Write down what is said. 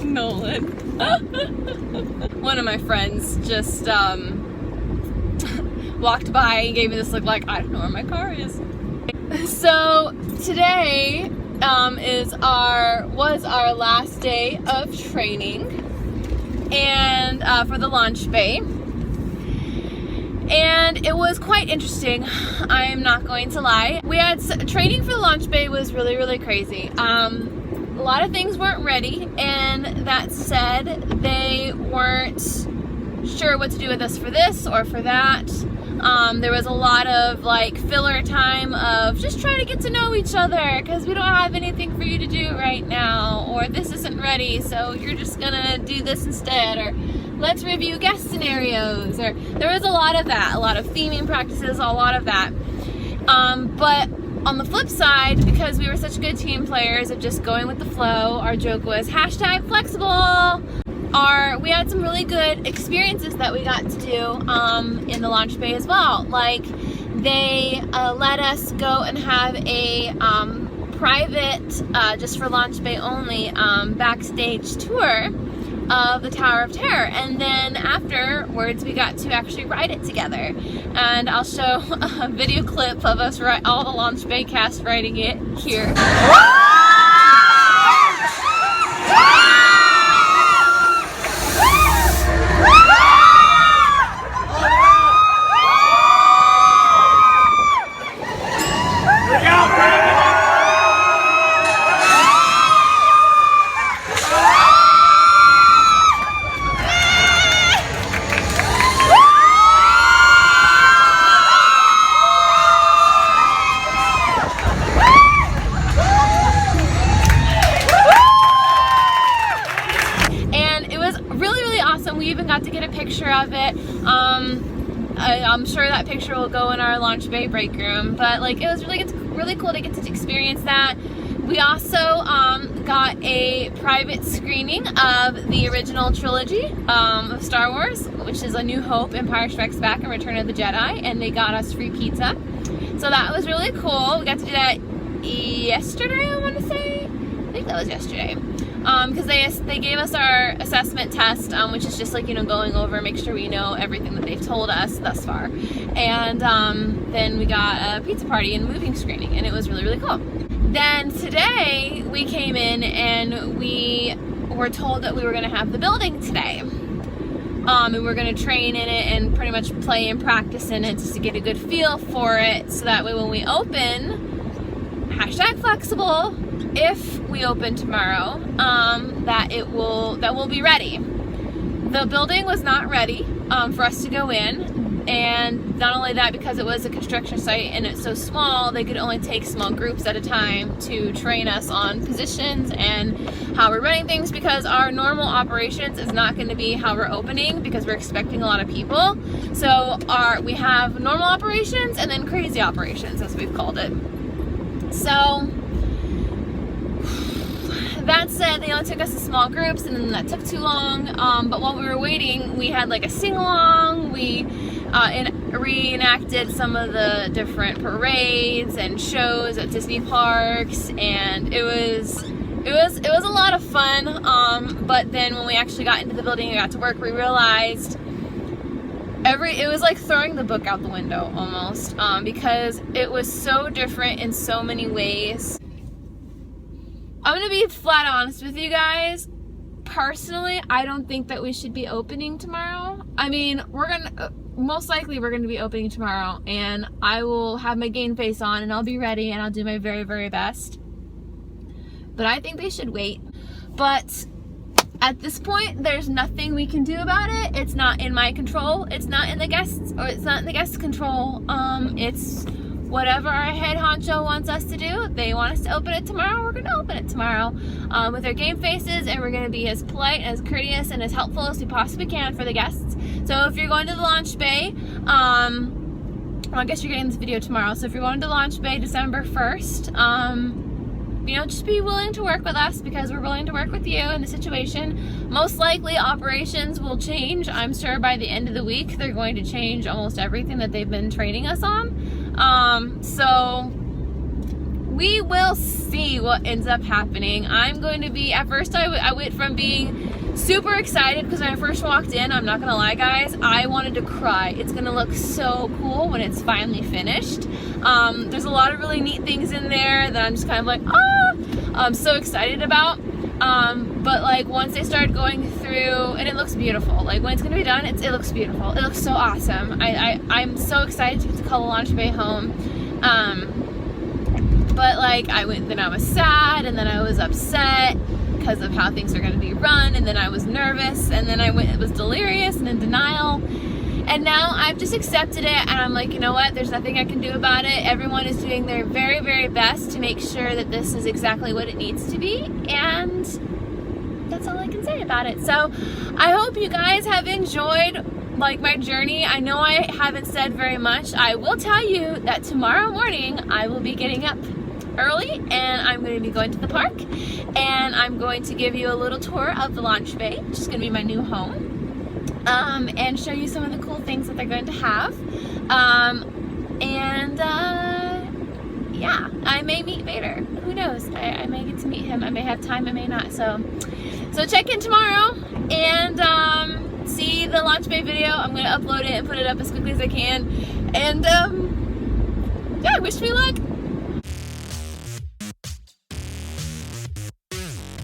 Nolan. One of my friends just walked by and gave me this look like, I don't know where my car is. So today was our last day of training and for the launch bay. And it was quite interesting, I am not going to lie. We had training for the launch bay was really, really crazy. A lot of things weren't ready, and that said, they weren't sure what to do with us for this or for that. There was a lot of like filler time of just trying to get to know each other because we don't have anything for you to do right now, or this isn't ready, so you're just gonna do this instead, or let's review guest scenarios, or there was a lot of that, a lot of theming practices, a lot of that. But on the flip side, because we were such good team players of just going with the flow, our joke was #flexible. We had some really good experiences that we got to do in the launch bay as well. Like they let us go and have a private, just for launch bay only, backstage tour of the Tower of Terror, and then afterwards we got to actually ride it together, and I'll show a video clip of us all the launch bay cast riding it here. We even got to get a picture of it. I'm sure that picture will go in our launch bay break room, but like it was really cool to get to experience that. We also got a private screening of the original trilogy of Star Wars, which is A New Hope, Empire Strikes Back, and Return of the Jedi, and they got us free pizza. So that was really cool. We got to do that yesterday, I want to say. I think that was yesterday. Because they gave us our assessment test, which is just like, you know, going over, make sure we know everything that they've told us thus far. And then we got a pizza party and moving screening, and it was really, really cool. Then today we came in and we were told that we were going to have the building today. And we're going to train in it and pretty much play and practice in it just to get a good feel for it, so that way when we open, #flexible, if we open tomorrow, that we'll be ready. The building was not ready for us to go in, and not only that, because it was a construction site and it's so small, they could only take small groups at a time to train us on positions and how we're running things, because our normal operations is not going to be how we're opening, because we're expecting a lot of people. So we have normal operations and then crazy operations, as we've called it. So that said, they only took us in small groups, and then that took too long. But while we were waiting, we had like a sing-along. We reenacted some of the different parades and shows at Disney parks, and it was a lot of fun. But then when we actually got into the building and got to work, we realized it was like throwing the book out the window almost, because it was so different in so many ways. I'm gonna be flat honest with you guys. Personally, I don't think that we should be opening tomorrow. I mean, most likely we're gonna be opening tomorrow, and I will have my game face on and I'll be ready and I'll do my very, very best. But I think they should wait. But at this point, there's nothing we can do about it. It's not in my control. It's not in the guests' control. It's whatever our head honcho wants us to do. They want us to open it tomorrow, we're gonna open it tomorrow with our game faces, and we're gonna be as polite, as courteous, and as helpful as we possibly can for the guests. So if you're going to the launch bay, well, I guess you're getting this video tomorrow, so if you're going to launch bay December 1st, you know, just be willing to work with us because we're willing to work with you in the situation. Most likely operations will change. I'm sure by the end of the week they're going to change almost everything that they've been training us on. So we will see what ends up happening. I'm going to be, at first I went from being super excited because when I first walked in, I'm not gonna lie guys, I wanted to cry. It's gonna look so cool when it's finally finished. There's a lot of really neat things in there that I'm just kind of like, I'm so excited about. But like once they start going through, and it looks beautiful, like when it's gonna be done, it looks beautiful. It looks so awesome. I'm so excited to call the launch bay home. But like then I was sad, and then I was upset because of how things are going to be run, and then I was nervous, and then it was delirious and in denial, and now I've just accepted it, and I'm like, you know what, there's nothing I can do about it. Everyone is doing their very, very best to make sure that this is exactly what it needs to be, and that's all I can say about it. So I hope you guys have enjoyed like my journey. I know I haven't said very much. I will tell you that tomorrow morning I will be getting up early, and I'm going to be going to the park, and I'm going to give you a little tour of the launch bay, which is going to be my new home, and show you some of the cool things that they're going to have, yeah, I may meet Vader. Who knows? I may get to meet him. I may have time, I may not. So check in tomorrow and see the launch bay video. I'm going to upload it and put it up as quickly as I can, and yeah, wish me luck.